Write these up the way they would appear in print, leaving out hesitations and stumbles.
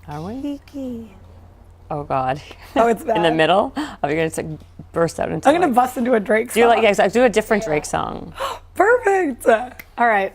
Are we? Kiki. Oh God. Oh, it's bad. In the middle? Are we going to burst out into I'm going to bust into a Drake song. Do a different Drake song. Perfect. All right.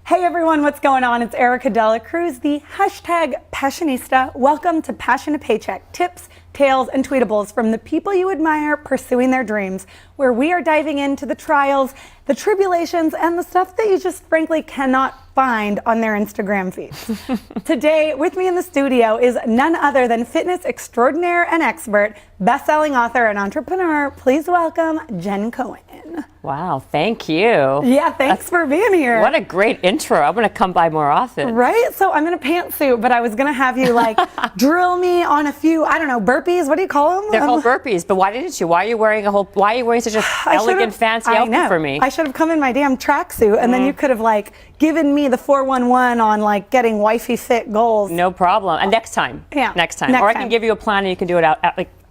Hey everyone, what's going on? It's Erica Dela Cruz, the hashtag Passionista. Welcome to Passion to Paycheck, tips, tales, and tweetables from the people you admire pursuing their dreams, where we are diving into the trials, the tribulations, and the stuff that you just frankly cannot find on their Instagram feeds. Today, with me in the studio is none other than fitness extraordinaire and expert, best-selling author and entrepreneur. Please welcome Jen Cohen. Wow, thank you. Yeah, thanks for being here. What a great intro. I'm going to come by more often. Right? So I'm in a pantsuit, but I was going to have you like drill me on a few, I don't know, burpees. What do you call them? They're called burpees, but why didn't you? Why are you wearing such an elegant, fancy outfit for me? I should have come in my damn tracksuit, and then you could have like given me the 411 on like getting wifey fit goals. No problem. And next time. Yeah. Next time. Or I can give you a plan and you can do it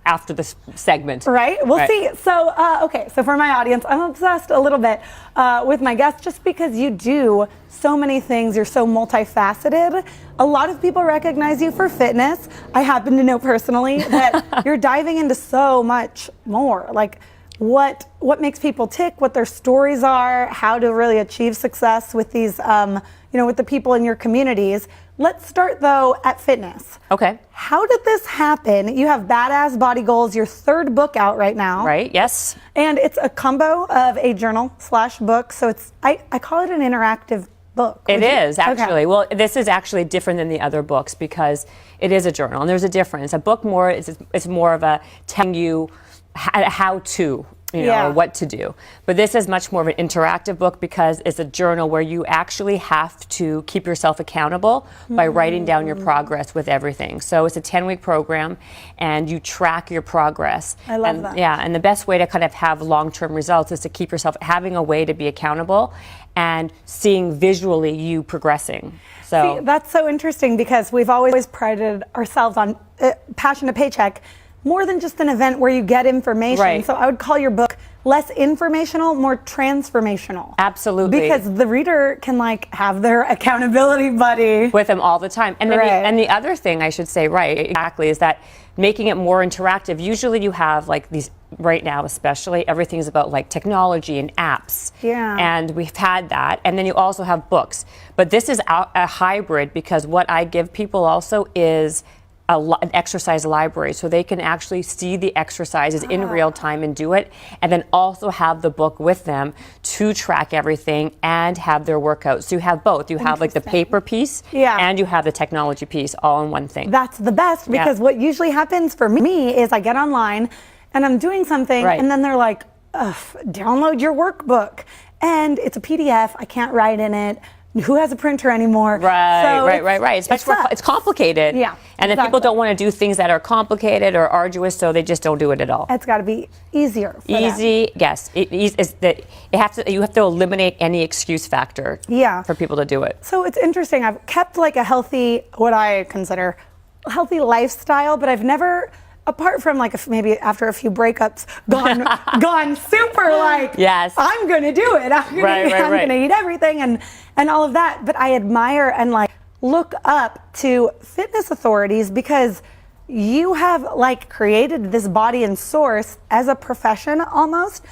after this segment. Right? We'll see. So, okay. So for my audience, I'm obsessed a little bit with my guests just because you do so many things. You're so multifaceted. A lot of people recognize you for fitness. I happen to know personally that you're diving into so much more. Like what makes people tick, what their stories are, how to really achieve success with these, with the people in your communities. Let's start though at fitness. Okay. How did this happen? You have Badass Body Goals, your third book out right now. Right, yes. And it's a combo of a journal/book. So it's, I call it an interactive book. It is actually. Okay. Well, this is actually different than the other books because it is a journal and there's a difference. A book it's more of a telling you how to. Or what to do. But this is much more of an interactive book because it's a journal where you actually have to keep yourself accountable by writing down your progress with everything. So it's a 10-week program and you track your progress. I love that. Yeah, and the best way to kind of have long-term results is to keep yourself having a way to be accountable and seeing visually you progressing. So see, that's so interesting because we've always prided ourselves on Passion to Paycheck, more than just an event where you get information. Right. So I would call your book less informational, more transformational. Absolutely. Because the reader can like have their accountability buddy with them all the time. And then right. the other thing I should say, right, exactly, is that making it more interactive. Usually you have like these, right now especially, everything's about like technology and apps. Yeah. And we've had that. And then you also have books. But this is a hybrid because what I give people also is an exercise library so they can actually see the exercises in real time and do it, and then also have the book with them to track everything and have their workouts. So you have both. You have like the paper piece and you have the technology piece all in one thing. That's the best because what usually happens for me is I get online and I'm doing something and then they're like, download your workbook. And it's a PDF. I can't write in it. Who has a printer anymore? Right. It's complicated. Yeah. And then people don't want to do things that are complicated or arduous, so they just don't do it at all. It's got to be easier. Easy, yes. You have to eliminate any excuse factor for people to do it. So it's interesting. I've kept like a healthy, what I consider healthy lifestyle, but I've never, apart from like maybe after a few breakups, gone super like, yes, I'm going to do it. I'm going to eat everything and all of that. But I admire and like look up to fitness authorities because you have like created this body and source as a profession almost.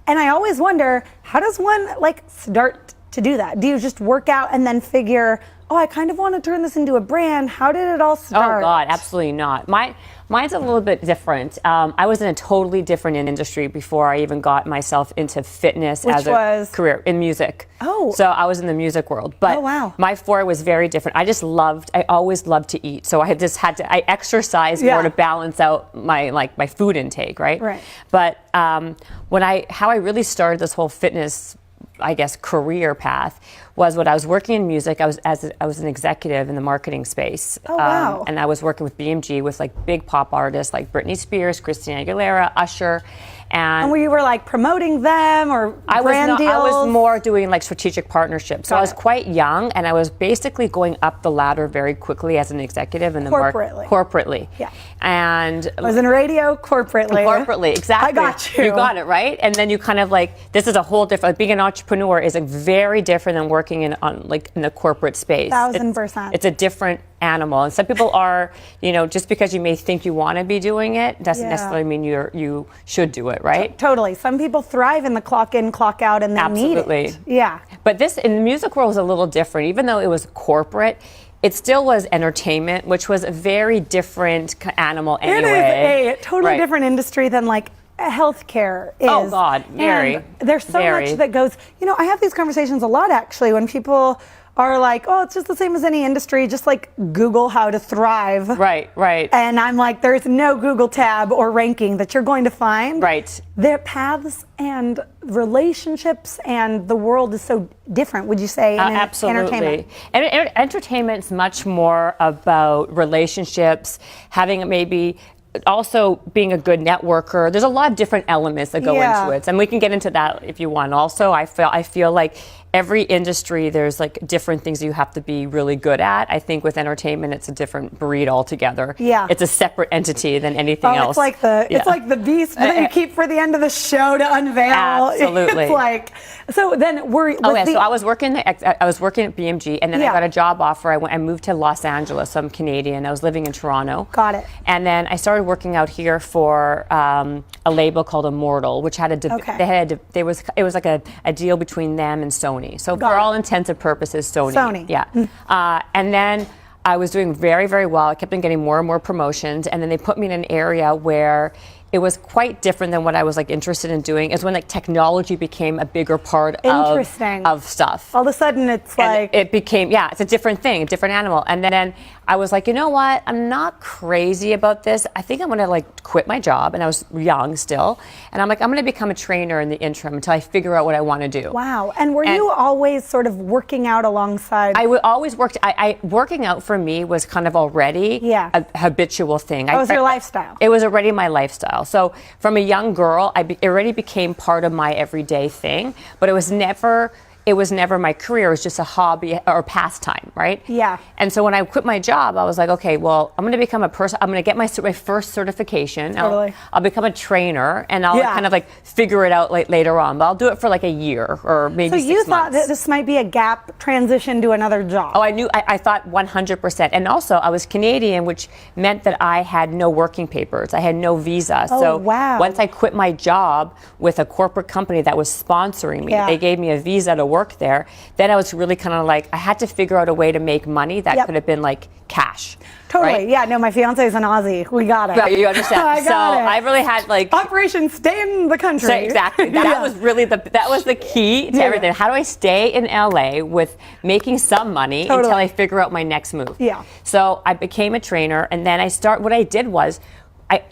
And I always wonder, how does one like start to do that? Do you just work out and then figure, I kind of want to turn this into a brand? How did it all start? Oh God, absolutely not. Mine's a little bit different. I was in a totally different industry before I even got myself into fitness as a career in music. Oh. So I was in the music world. But my foray was very different. I always loved to eat. So I exercised more to balance out my food intake, right? Right. But how I really started this whole fitness, I guess, career path was when I was working in music. I was an executive in the marketing space. Oh, wow. And I was working with BMG with like big pop artists like Britney Spears, Christina Aguilera, Usher. And you were like promoting them or brand deals? I was more doing like strategic partnerships. So I was quite young and I was basically going up the ladder very quickly as an executive in the market. Corporately. Yeah. And I was in radio corporately. Corporately, exactly. I got you. You got it, right? And then you kind of like, this is a whole different, being an entrepreneur is very different than working in the corporate space. 1000%. It's a different animal. And some people are, just because you may think you want to be doing it doesn't necessarily mean you should do it, right? Totally. Some people thrive in the clock in, clock out, and they need it. Yeah. But this in the music world was a little different. Even though it was corporate, it still was entertainment, which was a very different animal anyway. It is a totally different industry than like healthcare is. Oh God, very. And there's so much that goes, I have these conversations a lot actually when people are like, oh, it's just the same as any industry, just like Google how to thrive. Right. And I'm like, there's no Google tab or ranking that you're going to find. Right. Their paths and relationships and the world is so different, would you say, in absolutely. Entertainment's much more about relationships, having maybe also being a good networker. There's a lot of different elements that go into it, and we can get into that if you want. Also, I feel like every industry, there's like different things you have to be really good at. I think with entertainment, it's a different breed altogether. Yeah, it's a separate entity than anything else. It's like the beast that you keep for the end of the show to unveil. Absolutely. It's like, so then so I was working at BMG, and then I got a job offer. I moved to Los Angeles. So I'm Canadian. I was living in Toronto. Got it. And then I started working out here for a label called Immortal, which had it was like a deal between them and Sony. So for all intents and purposes, Sony. Yeah. And then I was doing very, very well. I kept on getting more and more promotions. And then they put me in an area where it was quite different than what I was like interested in doing. Is when like technology became a bigger part of stuff. All of a sudden it's like it became it's a different thing, a different animal. And then I was like, you know what? I'm not crazy about this. I think I'm gonna like quit my job, and I was young still. And I'm like, I'm gonna become a trainer in the interim until I figure out what I want to do. Wow. And were you always sort of working out alongside? I always worked. Working out for me was kind of already a habitual thing. It was your lifestyle. It was already my lifestyle. So from a young girl, it already became part of my everyday thing. But it was never my career. It was just a hobby or pastime, right? Yeah. And so when I quit my job, I was like, okay, well, I'm going to become a person. I'm going to get my first certification. Totally. I'll become a trainer, and I'll kind of like figure it out later on. But I'll do it for like a year or maybe 6 months. So you thought that this might be a gap transition to another job? Oh, I thought 100%. And also, I was Canadian, which meant that I had no working papers. I had no visa. Oh, so wow. Once I quit my job with a corporate company that was sponsoring me, they gave me a visa to work there. Then I was really kind of like, I had to figure out a way to make money that could have been like cash. Totally. Right? Yeah, no, my fiance is an Aussie. We got it. Right, you understand. I really had like Operation Stay in the Country. Exactly. That was really the key to everything. How do I stay in LA with making some money until I figure out my next move? Yeah. So I became a trainer, and then what I did was,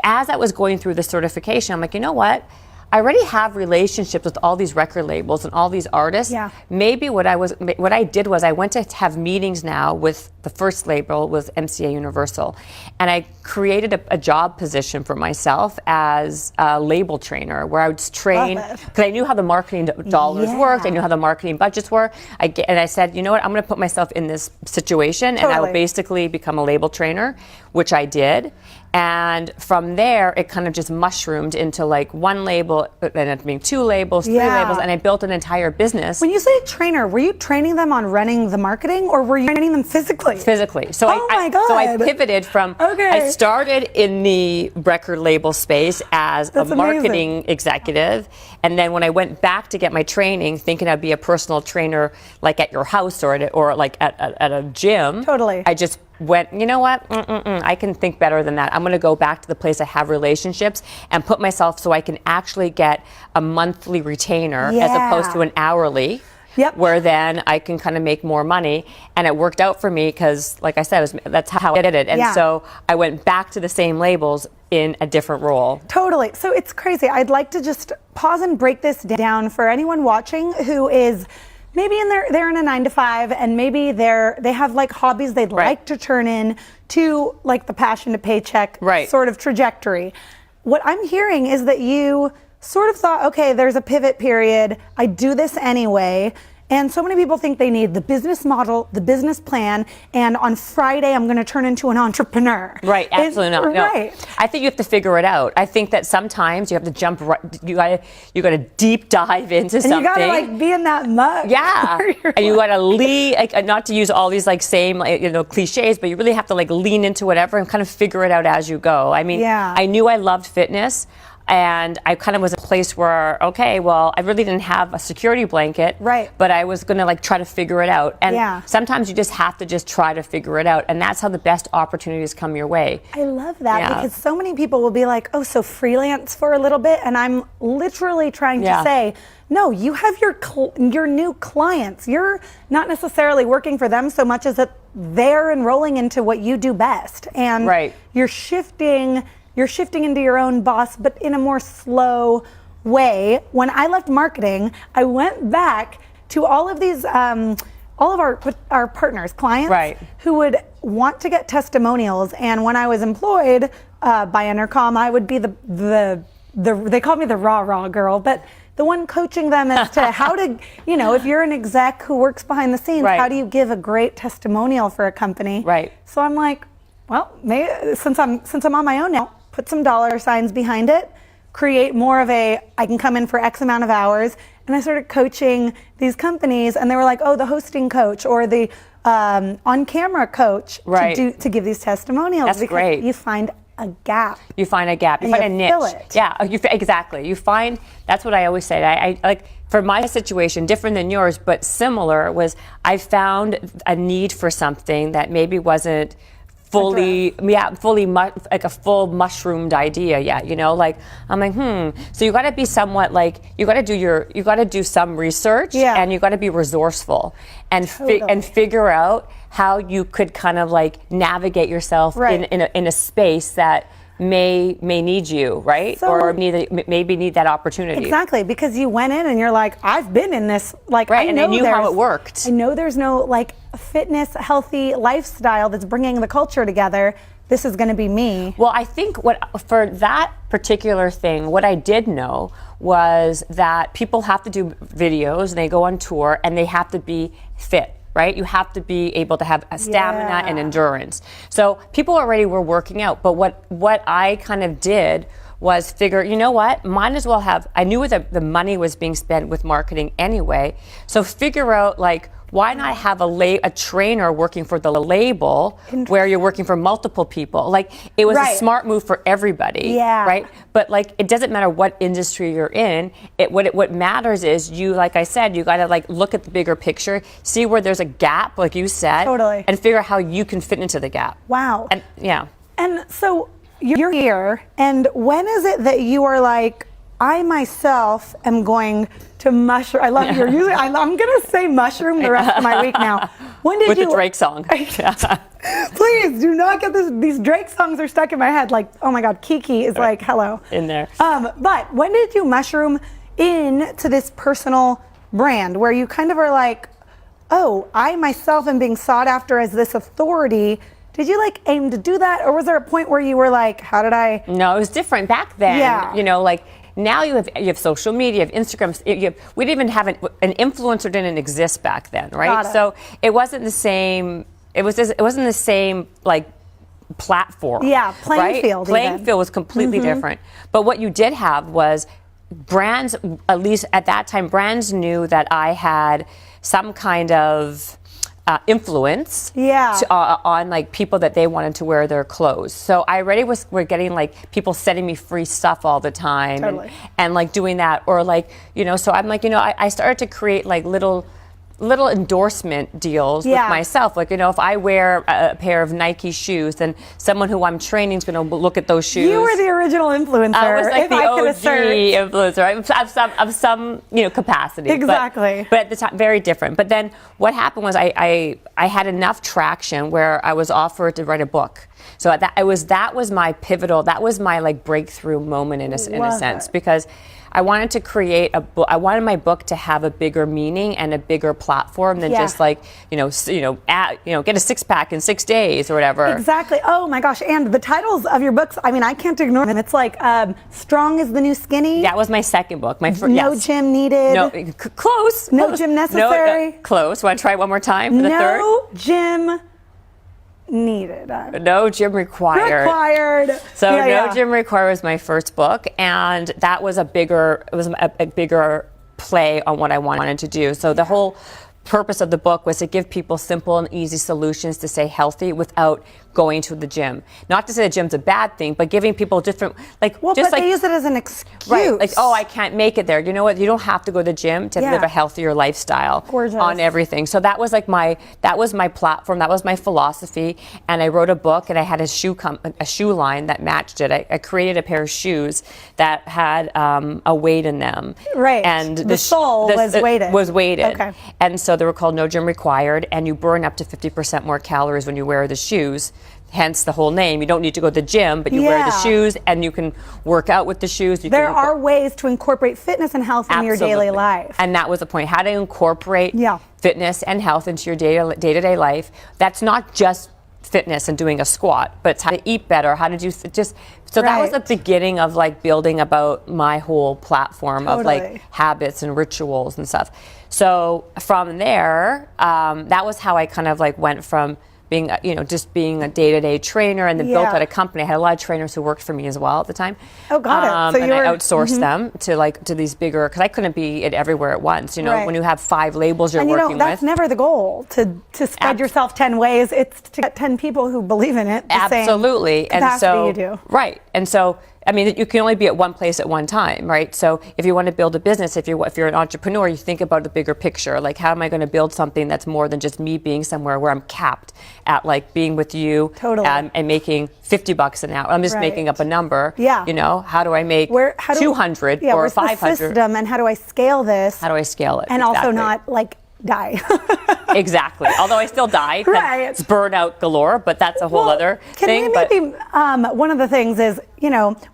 as I was going through the certification, I'm like, you know what? I already have relationships with all these record labels and all these artists. Yeah. Maybe what I did was I went to have meetings now with the first label was MCA Universal, and I created a job position for myself as a label trainer where I would train because I knew how the marketing dollars worked. I knew how the marketing budgets were. And I said, you know what? I'm going to put myself in this situation, and I will basically become a label trainer, which I did. And from there, it kind of just mushroomed into like one label, then it being 2 labels, 3 labels, and I built an entire business. When you say trainer, were you training them on running the marketing, or were you training them physically? Physically. So my God. So I pivoted from, I started in the record label space as a marketing executive. And then when I went back to get my training, thinking I'd be a personal trainer like at your house or like at a gym. Totally. I just went, you know what? I can think better than that. I'm going to go back to the place I have relationships and put myself so I can actually get a monthly retainer as opposed to an hourly. Yep. Where then I can kind of make more money. And it worked out for me because, like I said, that's how I did it. And so I went back to the same labels in a different role. Totally. So it's crazy. I'd like to just pause and break this down for anyone watching who is maybe they're in a 9-to-5 and maybe they have like hobbies they'd like to turn in to like the passion to paycheck sort of trajectory. What I'm hearing is that you sort of thought, okay, there's a pivot period. I do this anyway. And so many people think they need the business model, the business plan, and on Friday I'm going to turn into an entrepreneur. Right, absolutely not. No. Right. I think you have to figure it out. I think that sometimes you have to jump right, you got to deep dive into something. And you got to like be in that mud. Yeah. And you got to lean, like, not to use all these like same, cliches, but you really have to like lean into whatever and kind of figure it out as you go. I mean, I knew I loved fitness. And I kind of was a place where, okay, well, I really didn't have a security blanket, right? But I was going to like try to figure it out. And sometimes you just have to just try to figure it out. And that's how the best opportunities come your way. I love that because so many people will be like, oh, so freelance for a little bit. And I'm literally trying to say, no, you have your new clients. You're not necessarily working for them so much as that they're enrolling into what you do best. And you're shifting into your own boss, but in a more slow way. When I left marketing, I went back to all of these, all of our partners, clients, who would want to get testimonials. And when I was employed by Intercom, I would be they called me the rah girl, but the one coaching them as to how to, if you're an exec who works behind the scenes, how do you give a great testimonial for a company? Right. So I'm like, well, maybe since I'm on my own now, put some dollar signs behind it, create more of I can come in for X amount of hours. And I started coaching these companies and they were like, oh, the hosting coach or the on-camera coach to give these testimonials. That's great. You find a gap. You find a gap. You find a niche. Fill it. Yeah, exactly. You find, that's what I always say. I like, for my situation, different than yours, but similar, was I found a need for something that maybe wasn't fully like a full mushroomed idea yet, like I'm like, so you got to be somewhat like, you got to do some research and you got to be resourceful and and figure out how you could kind of like navigate yourself in a space that may need you, right? So, or maybe need that opportunity. Exactly, because you went in and you're like, I've been in this, like, I and know I knew how it worked. I know there's no like fitness, healthy lifestyle that's bringing the culture together. This is going to be me. Well, I think for that particular thing, what I did know was that people have to do videos and they go on tour and they have to be fit. Right? You have to be able to have a stamina and endurance. So people already were working out, but what I kind of did was figure, you know what, might as well have, I knew that the money was being spent with marketing anyway, so figure out like, why not have a trainer working for the label where you're working for multiple people? Like, it was a smart move for everybody, right? But like, it doesn't matter what industry you're in. What matters is you, like I said, you got to like look at the bigger picture, see where there's a gap, like you said, and figure out how you can fit into the gap. Wow. And And so you're here, and when is it that you are like, I myself am going to mushroom. I love your music. I'm going to say mushroom the rest of my week now. When did With the Drake song. Please do not get this. These Drake songs are stuck in my head. Like, oh my God, Kiki is like, hello. In there. But when did you mushroom into this personal brand where you kind of are like, oh, I myself am being sought after as this authority? Did you like aim to do that? Or was there a point where you were like, how did I? No, it was different back then. Like, now you have social media, you have Instagram. We didn't even have an influencer didn't exist back then, right? So it wasn't the same. It wasn't the same like platform. Yeah, playing field. Playing field was completely different. But what you did have was brands. At least at that time, brands knew that I had some kind of influence on like people that they wanted to wear their clothes. So I already were getting like people sending me free stuff all the time and like doing that, or like, so I'm like, I started to create like little endorsement deals with myself. Like, if I wear a pair of Nike shoes, then someone who I'm training is going to look at those shoes. You were the original influencer. I was like the OG influencer of some capacity. Exactly. But at the time, very different. But then what happened was I had enough traction where I was offered to write a book. So that was my pivotal. That was my like breakthrough moment in a sense, because I wanted to create a book. I wanted my book to have a bigger meaning and a bigger platform than just like, get a 6-pack in 6 days or whatever. Exactly. Oh my gosh. And the titles of your books, I mean, I can't ignore them. It's like Strong is the New Skinny. That was my second book. My first. No gym needed. No, close. No gym necessary. No, close. Want to try it one more time for the third? No gym needed. No gym required. So No Gym Required was my first book, and that was a bigger play on what I wanted to do. So the whole purpose of the book was to give people simple and easy solutions to stay healthy without going to the gym. Not to say the gym's a bad thing, but giving people different, but they use it as an excuse. Right, like, oh, I can't make it there. You know what? You don't have to go to the gym to live a healthier lifestyle. Gorgeous. On everything. So that was like my platform. That was my philosophy. And I wrote a book, and I had a shoe line that matched it. I created a pair of shoes that had a weight in them. Right. And the sole was weighted. Was weighted. Okay. And so they were called No Gym Required, and you burn up to 50% more calories when you wear the shoes. Hence the whole name. You don't need to go to the gym, but you wear the shoes and you can work out with the shoes. There are ways to incorporate fitness and health in your daily life. And that was the point. How to incorporate fitness and health into your day-to-day life. That's not just fitness and doing a squat, but it's how to eat better, how to do that was the beginning of like building about my whole platform of like habits and rituals and stuff. So from there, that was how I kind of like went from being, just being a day-to-day trainer, and then built out a company. I had a lot of trainers who worked for me as well at the time. Oh, got it. So and I outsourced them to these bigger, because I couldn't be everywhere at once. When you have 5 labels you're working with. That's never the goal, to spread yourself 10 ways. It's to get 10 people who believe in it. Absolutely. Same capacity you do. Right. And so, I mean, you can only be at one place at one time, right? So if you want to build a business, if you're an entrepreneur, you think about the bigger picture. Like, how am I going to build something that's more than just me being somewhere where I'm capped at, like, being with you and making $50 an hour. I'm just making up a number. Yeah. How do I make 200 or 500? The system, and how do I scale this? How do I scale it? And also not, like, die. Exactly. Although I still die. Right. It's burnout galore, but that's a whole other thing. One of the things is,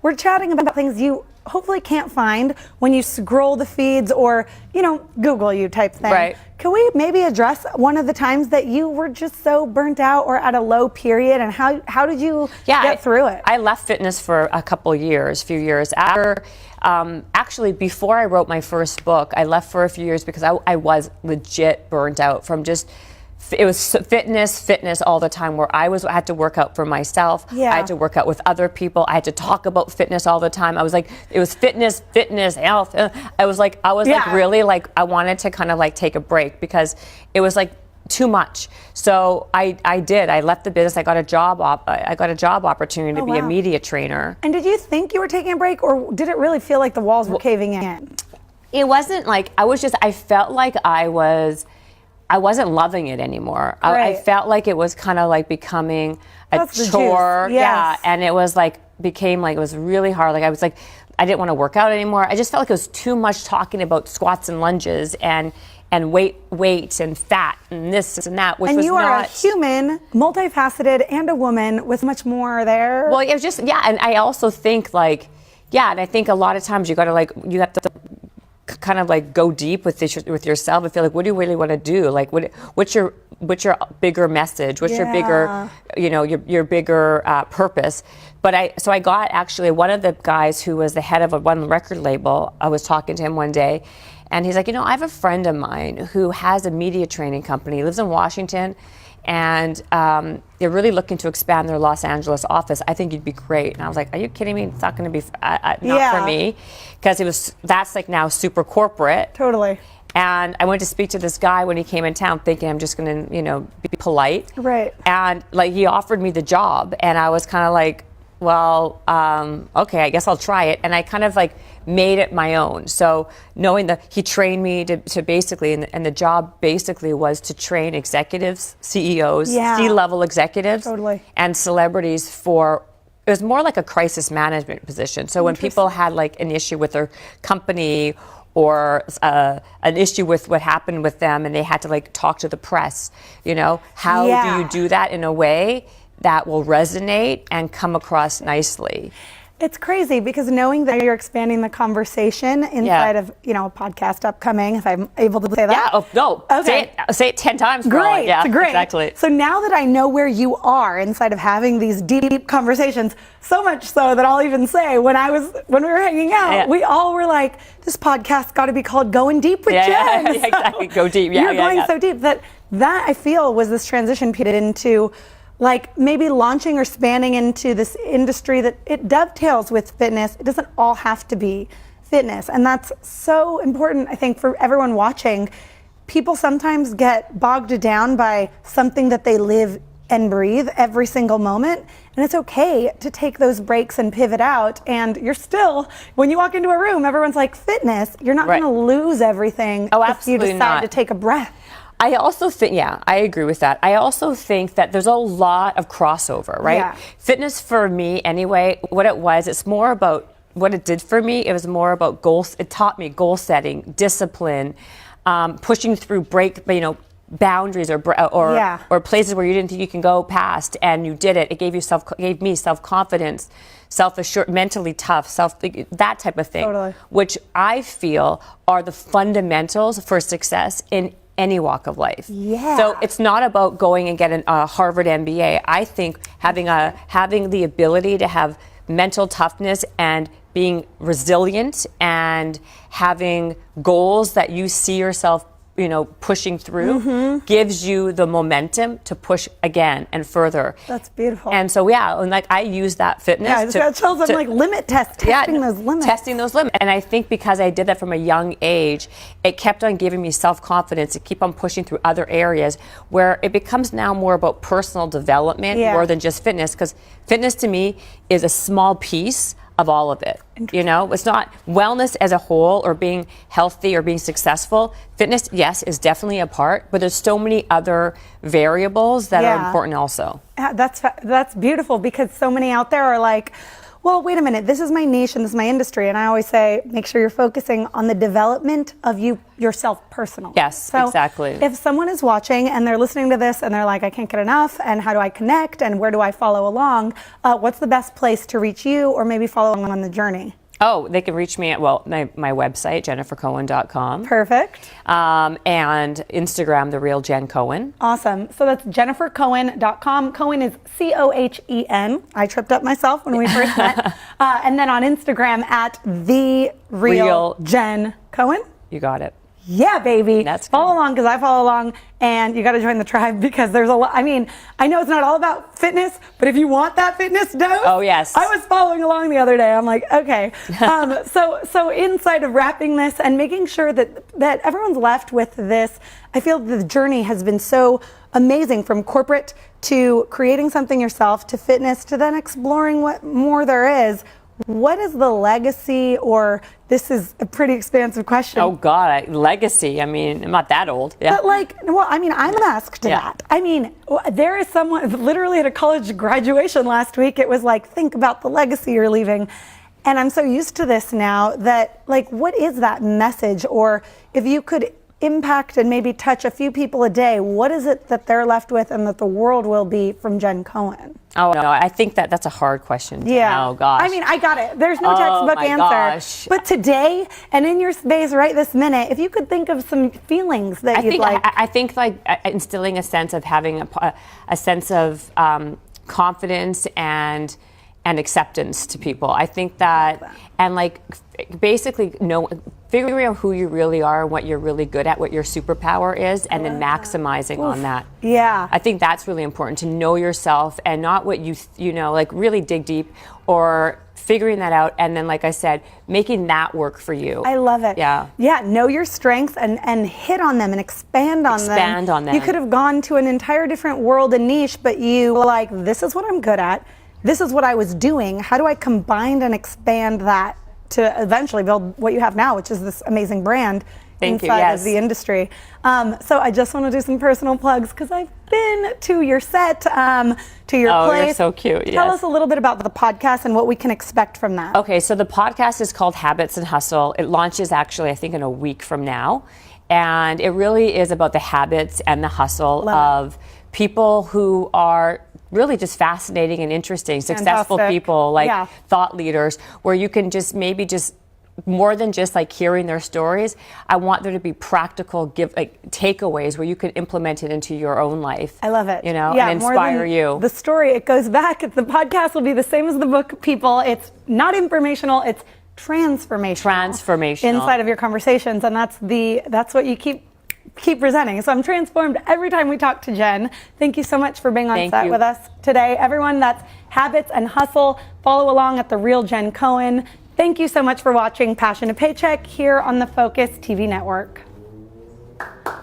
we're chatting about things you hopefully can't find when you scroll the feeds or, Google you type thing. Right. Can we maybe address one of the times that you were just so burnt out or at a low period, and how did you get through it? I left fitness for a few years after. Actually, before I wrote my first book, I left for a few years because I was legit burnt out from it was fitness all the time, where I had to work out for myself. I had to work out with other people. I had to talk about fitness all the time. I was like, it was fitness, health. I was really like, I wanted to kind of like take a break because it was like too much. So I did. I left the business. I got a job opportunity to be a media trainer. And did you think you were taking a break, or did it really feel like the walls were caving in? It wasn't like I felt like I wasn't loving it anymore. I felt like it was kind of like becoming a chore. Yeah. And it was like, became like, it was really hard. Like, I was like, I didn't want to work out anymore. I just felt like it was too much talking about squats and lunges and weight and fat and this and that, which was not. And you are a human, multifaceted, and a woman with much more there. Well, it was just, and I also think and I think a lot of times you have to kind of like go deep with yourself and feel like, what do you really want to do? Like, what's your bigger message? What's your bigger, your bigger purpose? So I got actually one of the guys who was the head of one record label. I was talking to him one day, and he's like, I have a friend of mine who has a media training company. He lives in Washington, and they're really looking to expand their Los Angeles office. I think you'd be great. And I was like, are you kidding me? It's not going to be not for me, because that's like now super corporate. Totally. And I went to speak to this guy when he came in town, thinking I'm just going to, be polite. Right. And like, he offered me the job, and I was kind of like, well, okay, I guess I'll try it. And I kind of like made it my own. So knowing that he trained me to basically, and the job basically was to train executives, CEOs, C-level executives, and celebrities it was more like a crisis management position. So when people had like an issue with their company or an issue with what happened with them, and they had to like talk to the press, how do you do that in a way that will resonate and come across nicely? It's crazy because knowing that you're expanding the conversation inside of, a podcast upcoming, if I'm able to say that. Yeah, no. Okay. Say it 10 times. Great, yeah, great. Exactly. So now that I know where you are inside of having these deep conversations, so much so that I'll even say when we were hanging out, we all were like, this podcast got to be called Going Deep with Jen. Yeah, exactly. Go deep. Yeah, you're going so deep that I feel was this transition period into like maybe launching or spanning into this industry that it dovetails with fitness. It doesn't all have to be fitness. And that's so important, I think, for everyone watching. People sometimes get bogged down by something that they live and breathe every single moment. And it's okay to take those breaks and pivot out. And you're still, when you walk into a room, everyone's like, fitness, you're not going to lose everything if you decide to take a breath. I also think, I agree with that. I also think that there's a lot of crossover, right? Yeah. Fitness for me, anyway, it's more about what it did for me. It was more about goals. It taught me goal setting, discipline, pushing through boundaries or places where you didn't think you can go past, and you did it. It gave me self-confidence, self-assured, mentally tough, that type of thing, totally. Which I feel are the fundamentals for success in any walk of life. Yeah. So it's not about going and getting a Harvard MBA. I think having the ability to have mental toughness and being resilient and having goals that you see yourself pushing through gives you the momentum to push again and further. That's beautiful. And so, and like I use that fitness. Yeah, I just got chills. I'm like limit testing those limits. Testing those limits. And I think because I did that from a young age, it kept on giving me self-confidence to keep on pushing through other areas where it becomes now more about personal development more than just fitness. Because fitness to me is a small piece of all of it. It's not wellness as a whole or being healthy or being successful. Fitness, yes, is definitely a part, but there's so many other variables that are important also. That's beautiful because so many out there are like, well, wait a minute, this is my niche and this is my industry. And I always say, make sure you're focusing on the development of yourself personally. Yes, exactly. If someone is watching and they're listening to this and they're like, I can't get enough, and how do I connect and where do I follow along? What's the best place to reach you or maybe follow along on the journey? Oh, they can reach me at, my website, jennifercohen.com. Perfect. And Instagram, The Real Jen Cohen. Awesome. So that's jennifercohen.com. Cohen is Cohen. I tripped up myself when we first met. And then on Instagram at The Real Jen Cohen. You got it. Yeah, baby. That's good. Follow along because I follow along, and you got to join the tribe because there's a lot. I mean, I know it's not all about fitness, but if you want that fitness dose, oh yes, I was following along the other day. I'm like, okay. So inside of wrapping this and making sure that everyone's left with this, I feel the journey has been so amazing from corporate to creating something yourself to fitness to then exploring what more there is. What is the legacy, or this is a pretty expansive question. Oh God, legacy. I mean, I'm not that old. Yeah. But I'm asked that. I mean, there is someone literally at a college graduation last week. It was like, think about the legacy you're leaving. And I'm so used to this now that what is that message? Or if you could impact and maybe touch a few people a day, what is it that they're left with and that the world will be from Jen Cohen? Oh no, I think that's a hard question. Yeah. Oh gosh. I mean, I got it. There's no textbook answer. Gosh. But today and in your space right this minute, if you could think of some feelings that you'd like. I think instilling a sense of having a sense of confidence and acceptance to people. I think that, and basically figuring out who you really are, what you're really good at, what your superpower is, and then maximizing on that. Yeah. I think that's really important, to know yourself and not what really dig deep, or figuring that out and then, like I said, making that work for you. I love it. Yeah. Yeah, know your strengths and hit on them and expand on them. You could have gone to an entire different world and niche, but you were this is what I'm good at. This is what I was doing. How do I combine and expand that to eventually build what you have now, which is this amazing brand inside of the industry. So I just want to do some personal plugs because I've been to your set, to your place. You're so cute. Tell us a little bit about the podcast and what we can expect from that. Okay, so the podcast is called Habits and Hustle. It launches actually, I think, in a week from now. And it really is about the habits and the hustle of people who are really just fascinating and interesting, successful people, like thought leaders, where you can just maybe just more than just like hearing their stories. I want there to be practical takeaways where you can implement it into your own life. I love it. You know, and inspire you. The story, it goes back. The podcast will be the same as the book, people. It's not informational, it's transformational inside of your conversations, and that's what you keep presenting. So I'm transformed every time we talk to Jen. Thank you so much for being on set with us today. Everyone, that's Habits and Hustle. Follow along at The Real Jen Cohen. Thank you so much for watching Passion to Paycheck here on the Focus TV network.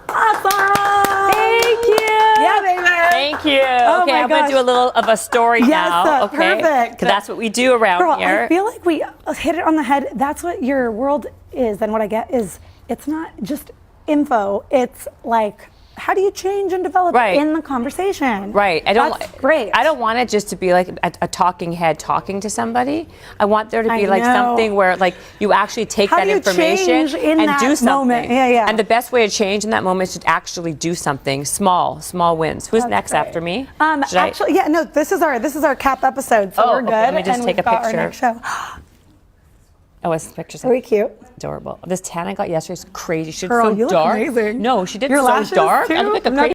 Awesome! Thank you! Yeah, baby! Thank you. Oh okay, I'm going to do a little of a story now. Okay, perfect. Because that's what we do around here. I feel like we hit it on the head. That's what your world is, and what I get is it's not just info. It's like, how do you change and develop in the conversation? Right. That's great. I don't want it just to be like a talking head talking to somebody. I want there to be like something where like you actually take that information and do something. Yeah. And the best way to change in that moment is to actually do something. Small wins. Who's next after me? Actually, no. This is our cap episode, so we're good. Let me just take a picture. Our next show. Oh, it's pictures. Very cute. Adorable. This tan I got yesterday is crazy. She did Girl, so you dark. Look amazing. No, she did Your so lashes dark. Too? I look like a crazy